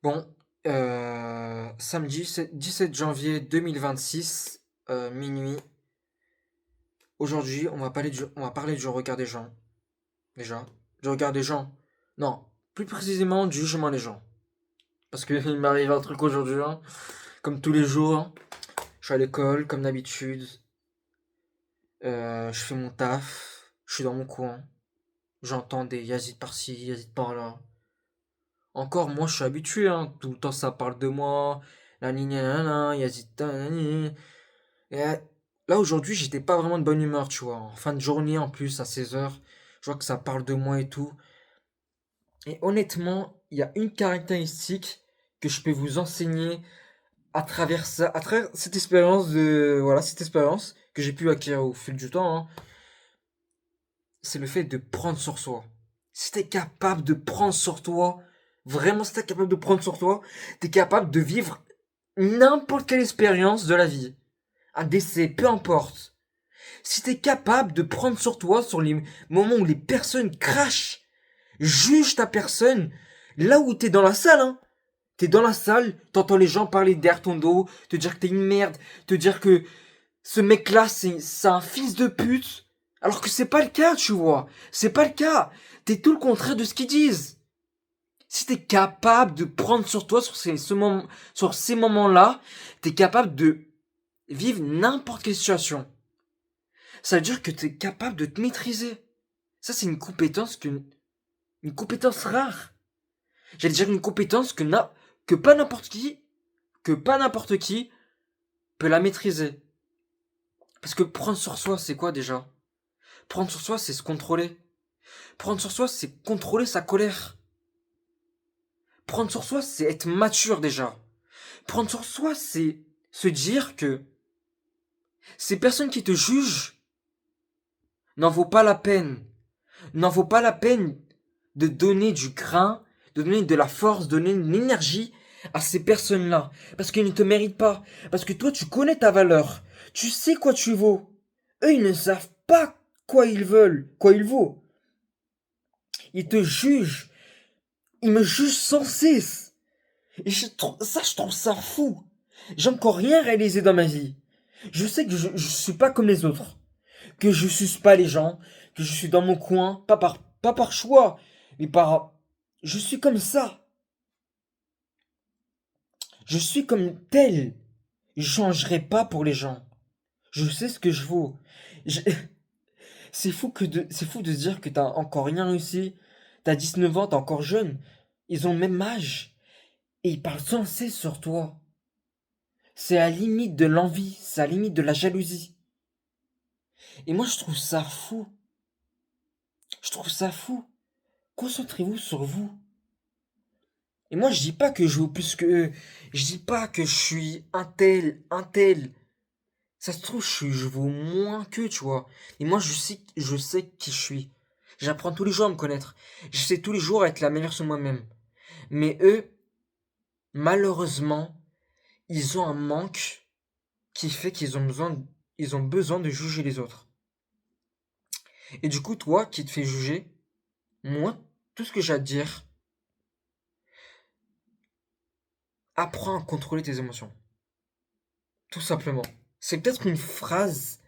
Bon, samedi 17 janvier 2026, minuit. Aujourd'hui, on va parler du regard des gens. Déjà. Du regard des gens. Non, plus précisément du jugement des gens. Parce que il m'arrive un truc aujourd'hui, hein. Comme tous les jours. Je suis à l'école, comme d'habitude. Je fais mon taf. Je suis dans mon coin. J'entends des yazid par-ci, yazid par-là. Encore, moi, je suis habitué, hein. Tout le temps, ça parle de moi. La nana, yazid, nanani. Et là, aujourd'hui, j'étais pas vraiment de bonne humeur, tu vois. En fin de journée, en plus, à 16 heures, je vois que ça parle de moi et tout. Et honnêtement, il y a une caractéristique que je peux vous enseigner à travers ça, à travers cette expérience voilà, cette expérience que j'ai pu acquérir au fil du temps, hein. C'est le fait de prendre sur soi. Si t'es capable de prendre sur toi, vraiment, si t'es capable de prendre sur toi, t'es capable de vivre n'importe quelle expérience de la vie. Un décès, peu importe. Si t'es capable de prendre sur toi, sur les moments où les personnes crachent, jugent ta personne, là où t'es dans la salle, hein. T'es dans la salle, t'entends les gens parler derrière ton dos, te dire que t'es une merde, te dire que ce mec-là, c'est un fils de pute. Alors que c'est pas le cas, tu vois. C'est pas le cas. T'es tout le contraire de ce qu'ils disent. Si t'es capable de prendre sur toi, sur ces moments-là, t'es capable de vivre n'importe quelle situation. Ça veut dire que tu es capable de te maîtriser. Ça, c'est une compétence rare. J'allais dire une compétence que pas n'importe qui, que pas n'importe qui peut la maîtriser. Parce que prendre sur soi, c'est quoi déjà? Prendre sur soi, c'est se contrôler. Prendre sur soi, c'est contrôler sa colère. Prendre sur soi, c'est être mature déjà. Prendre sur soi, c'est se dire que ces personnes qui te jugent n'en vaut pas la peine. N'en vaut pas la peine de donner du grain, de donner de la force, de donner de l'énergie à ces personnes-là. Parce qu'ils ne te méritent pas. Parce que toi, tu connais ta valeur. Tu sais quoi tu vaux. Eux, ils ne savent pas quoi ils veulent, quoi ils vaut. Ils te jugent. Ils me jugent sans cesse. Et je trouve ça fou. J'ai encore rien réalisé dans ma vie. Je sais que je suis pas comme les autres. Que je suce pas les gens. Que je suis dans mon coin. Pas par choix. Mais par, je suis comme ça. Je suis comme tel. Je changerai pas pour les gens. Je sais ce que je vaux. Je- c'est fou de se dire que t'as encore rien réussi. T'as 19 ans, t'es encore jeune. Ils ont le même âge. Et ils parlent sans cesse sur toi. C'est à la limite de l'envie. C'est à la limite de la jalousie. Et moi, je trouve ça fou. Je trouve ça fou. Concentrez-vous sur vous. Et moi, je dis pas que je vaux plus que eux. Je dis pas que je suis un tel, un tel. Ça se trouve, je vaux moins qu'eux, tu vois. Et moi, je sais qui je suis. J'apprends tous les jours à me connaître. Je sais tous les jours à être la meilleure version de moi-même. Mais eux, malheureusement, ils ont un manque qui fait ils ont besoin de juger les autres. Et du coup, toi, qui te fais juger, moi, tout ce que j'ai à te dire, apprends à contrôler tes émotions. Tout simplement. C'est peut-être une phrase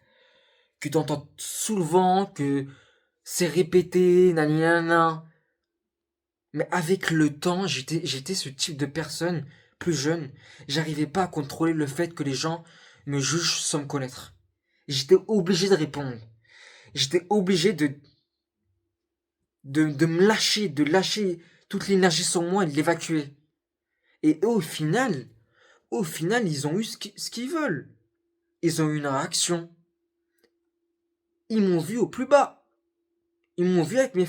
que tu entends souvent, que c'est répété, nanana. Mais avec le temps, j'étais ce type de personne, plus jeune. J'arrivais pas à contrôler le fait que les gens me jugent sans me connaître. J'étais obligé de répondre. J'étais obligé de me lâcher, de lâcher toute l'énergie sur moi et de l'évacuer. Et eux, au final, ils ont eu ce qu'ils veulent. Ils ont eu une réaction. Ils m'ont vu au plus bas. Ils m'ont vu avec mes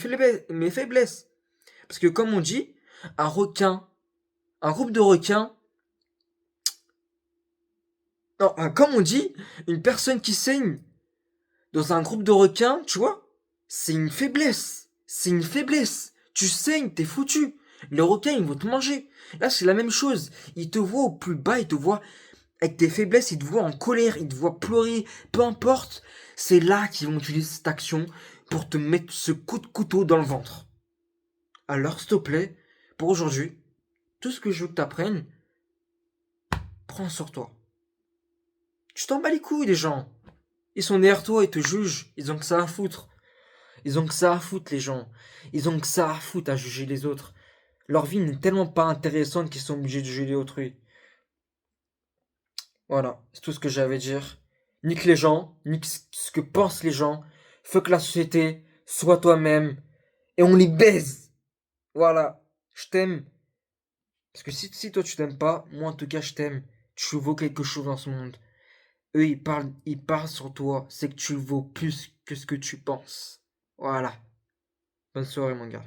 faiblesses. Parce que comme on dit, un requin, un groupe de requins, non, comme on dit, une personne qui saigne dans un groupe de requins, tu vois, c'est une faiblesse. C'est une faiblesse. Tu saignes, t'es foutu. Les requins, ils vont te manger. Là, c'est la même chose. Ils te voient au plus bas, ils te voient avec tes faiblesses, ils te voient en colère, ils te voient pleurer, peu importe. C'est là qu'ils vont utiliser cette action pour te mettre ce coup de couteau dans le ventre. Alors, s'il te plaît, pour aujourd'hui, Tout ce que je veux que t'apprennes, prends sur toi. Tu t'en bats les couilles des gens. Ils sont derrière toi, ils te jugent. Ils ont que ça à foutre. Ils ont que ça à foutre les gens. Ils ont que ça à foutre à juger les autres. Leur vie n'est tellement pas intéressante qu'ils sont obligés de juger autrui. Voilà, c'est tout ce que j'avais à dire. Nique les gens, nique ce que pensent les gens. Fuck la société, sois toi-même. Et on les baise. Voilà, je t'aime. Parce que si toi tu t'aimes pas, moi en tout cas je t'aime. Tu vaux quelque chose dans ce monde. Eux ils parlent sur toi. C'est que tu vaux plus que ce que tu penses. Voilà. Bonne soirée mon gars.